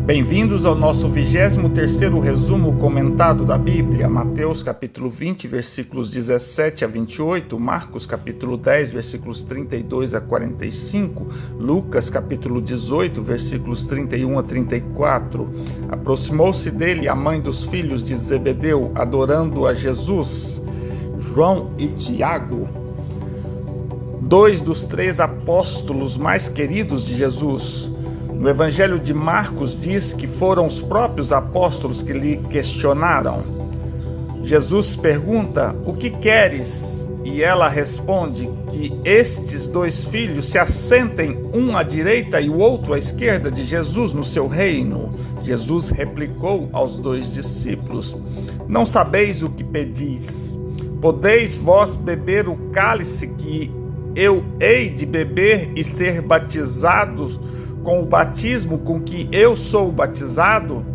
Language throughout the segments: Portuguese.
Bem-vindos ao nosso 23º resumo comentado da Bíblia, Mateus capítulo 20, versículos 17 a 28, Marcos capítulo 10, versículos 32 a 45, Lucas capítulo 18, versículos 31 a 34. Aproximou-se dele a mãe dos filhos de Zebedeu, adorando a Jesus. João e Tiago, dois dos 3 apóstolos mais queridos de Jesus. No Evangelho de Marcos diz que foram os próprios apóstolos que lhe questionaram. Jesus pergunta: "O que queres?" E ela responde que estes 2 filhos se assentem, um à direita e o outro à esquerda de Jesus no seu reino. Jesus replicou aos 2 discípulos: "Não sabeis o que pedis. Podeis vós beber o cálice que eu hei de beber e ser batizados com o batismo com que eu sou batizado?"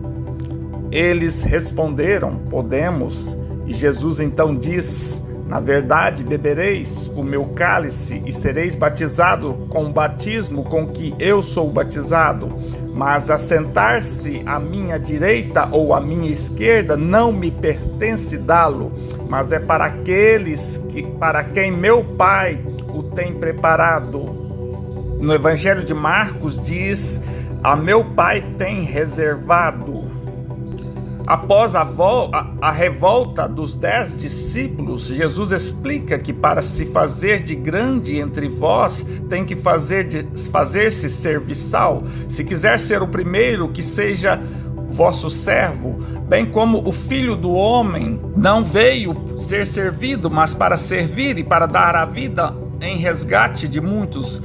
Eles responderam: "Podemos." E Jesus então diz: "Na verdade, bebereis o meu cálice e sereis batizado com o batismo com que eu sou batizado. Mas assentar-se à minha direita ou à minha esquerda não me pertence dá-lo, mas é para aqueles para quem meu Pai o tem preparado." No Evangelho de Marcos diz: "A meu Pai tem reservado." Após a revolta dos 10 discípulos, Jesus explica que para se fazer de grande entre vós, tem que fazer-se serviçal. Se quiser ser o primeiro, que seja vosso servo, bem como o Filho do Homem não veio ser servido, mas para servir e para dar a vida em resgate de muitos.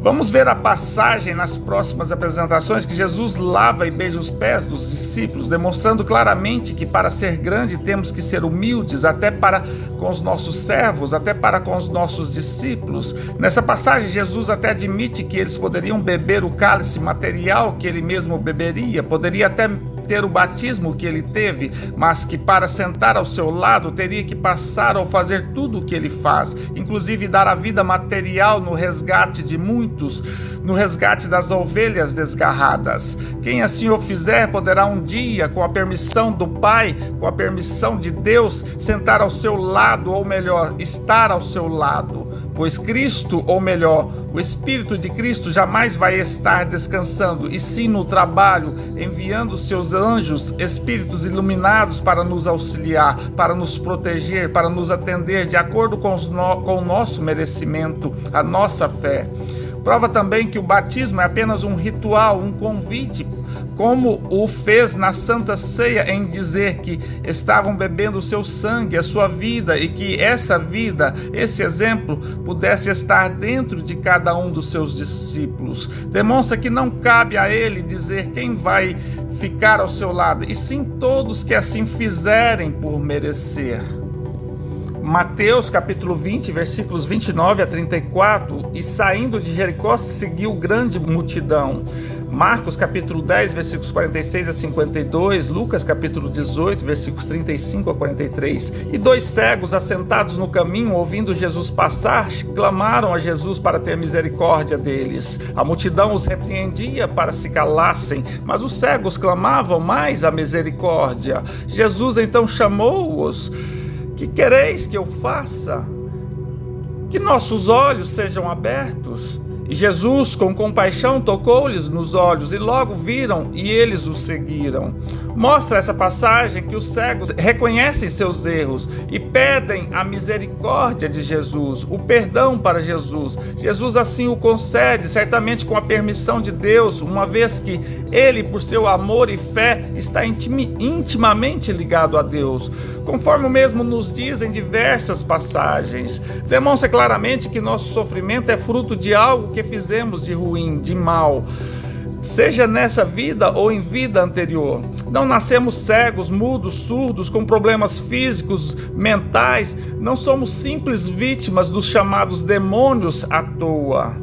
Vamos ver a passagem nas próximas apresentações que Jesus lava e beija os pés dos discípulos, demonstrando claramente que para ser grande temos que ser humildes, até para com os nossos servos, até para com os nossos discípulos. Nessa passagem, Jesus até admite que eles poderiam beber o cálice material que ele mesmo beberia, poderia até ter o batismo que ele teve, mas que para sentar ao seu lado teria que passar ou fazer tudo o que ele faz, inclusive dar a vida material no resgate de muitos, no resgate das ovelhas desgarradas. Quem assim o fizer poderá um dia, com a permissão do Pai, com a permissão de Deus, sentar ao seu lado, ou melhor, estar ao seu lado. Pois Cristo, ou melhor, o Espírito de Cristo jamais vai estar descansando, e sim no trabalho, enviando seus anjos, espíritos iluminados para nos auxiliar, para nos proteger, para nos atender de acordo com o nosso merecimento, a nossa fé. Prova também que o batismo é apenas um ritual, um convite, como o fez na Santa Ceia, em dizer que estavam bebendo o seu sangue, a sua vida, e que essa vida, esse exemplo, pudesse estar dentro de cada um dos seus discípulos. Demonstra que não cabe a ele dizer quem vai ficar ao seu lado, e sim todos que assim fizerem por merecer. Mateus capítulo 20, versículos 29 a 34, e saindo de Jericó seguiu grande multidão. Marcos capítulo 10, versículos 46 a 52, Lucas capítulo 18, versículos 35 a 43. E 2 cegos assentados no caminho, ouvindo Jesus passar, clamaram a Jesus para ter misericórdia deles. A multidão os repreendia para se calassem, mas os cegos clamavam mais a misericórdia. Jesus então chamou-os: "Que quereis que eu faça? Que nossos olhos sejam abertos." E Jesus, com compaixão, tocou-lhes nos olhos, e logo viram, e eles o seguiram. Mostra essa passagem que os cegos reconhecem seus erros e pedem a misericórdia de Jesus, o perdão para Jesus. Jesus assim o concede, certamente com a permissão de Deus, uma vez que ele, por seu amor e fé, está intimamente ligado a Deus. Conforme o mesmo nos diz em diversas passagens, demonstra claramente que nosso sofrimento é fruto de algo que fizemos de ruim, de mal, seja nessa vida ou em vida anterior. Não nascemos cegos, mudos, surdos, com problemas físicos, mentais. Não somos simples vítimas dos chamados demônios à toa.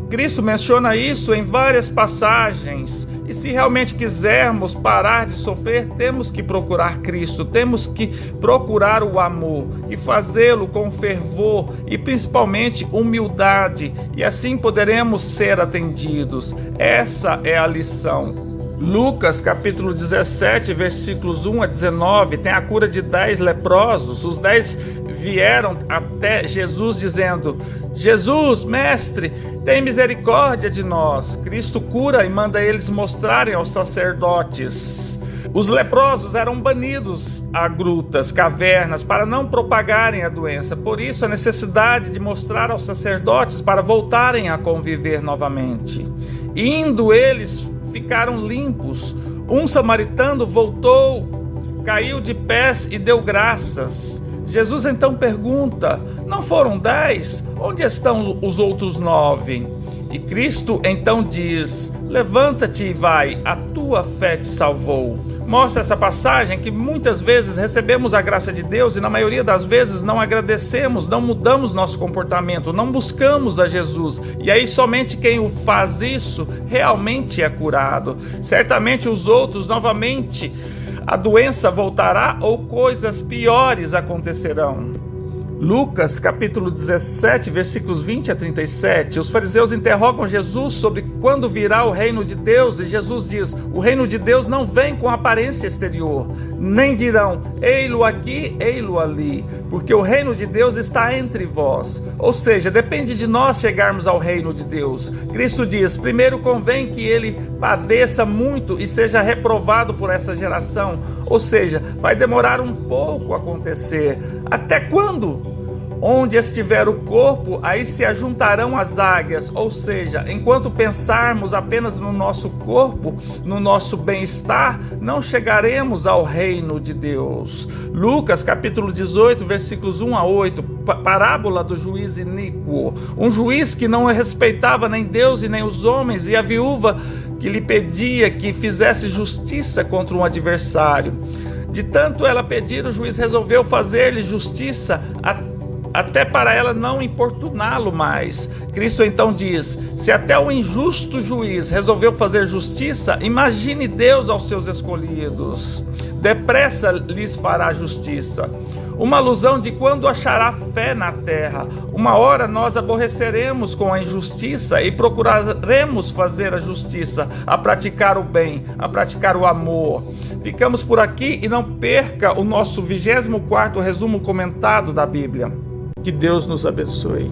Cristo menciona isso em várias passagens. E se realmente quisermos parar de sofrer, temos que procurar Cristo, temos que procurar o amor e fazê-lo com fervor e principalmente humildade, e assim poderemos ser atendidos. Essa é a lição. Lucas capítulo 17, versículos 1 a 19, tem a cura de 10 leprosos. Os 10 vieram até Jesus dizendo: Jesus, mestre, tem misericórdia de nós. Cristo cura e manda eles mostrarem aos sacerdotes. Os leprosos eram banidos a grutas, cavernas, para não propagarem a doença. Por isso, a necessidade de mostrar aos sacerdotes para voltarem a conviver novamente. Indo eles, ficaram limpos. Um samaritano voltou, caiu de pés e deu graças. Jesus então pergunta: não foram 10? Onde estão os outros 9? E Cristo então diz: levanta-te e vai, a tua fé te salvou. Mostra essa passagem que muitas vezes recebemos a graça de Deus e na maioria das vezes não agradecemos, não mudamos nosso comportamento, não buscamos a Jesus. E aí somente quem o faz isso realmente é curado. Certamente os outros novamente a doença voltará ou coisas piores acontecerão. Lucas capítulo 17, versículos 20 a 37, os fariseus interrogam Jesus sobre quando virá o reino de Deus, e Jesus diz: o reino de Deus não vem com aparência exterior, nem dirão, ei-lo aqui, ei-lo ali, porque o reino de Deus está entre vós. Ou seja, depende de nós chegarmos ao reino de Deus. Cristo diz: primeiro convém que ele padeça muito e seja reprovado por essa geração. Ou seja, vai demorar um pouco a acontecer. Até quando? Onde estiver o corpo, aí se ajuntarão as águias. Ou seja, enquanto pensarmos apenas no nosso corpo, no nosso bem-estar, não chegaremos ao reino de Deus. Lucas capítulo 18, versículos 1 a 8, parábola do juiz iníquo. Um juiz que não respeitava nem Deus e nem os homens, e a viúva que lhe pedia que fizesse justiça contra um adversário. De tanto ela pedir, o juiz resolveu fazer-lhe justiça até para ela não importuná-lo mais. Cristo então diz: se até o injusto juiz resolveu fazer justiça, imagine Deus aos seus escolhidos. Depressa lhes fará justiça. Uma alusão de quando achará fé na terra. Uma hora nós aborreceremos com a injustiça e procuraremos fazer a justiça, a praticar o bem, a praticar o amor. Ficamos por aqui e não perca o nosso 24º resumo comentado da Bíblia. Que Deus nos abençoe.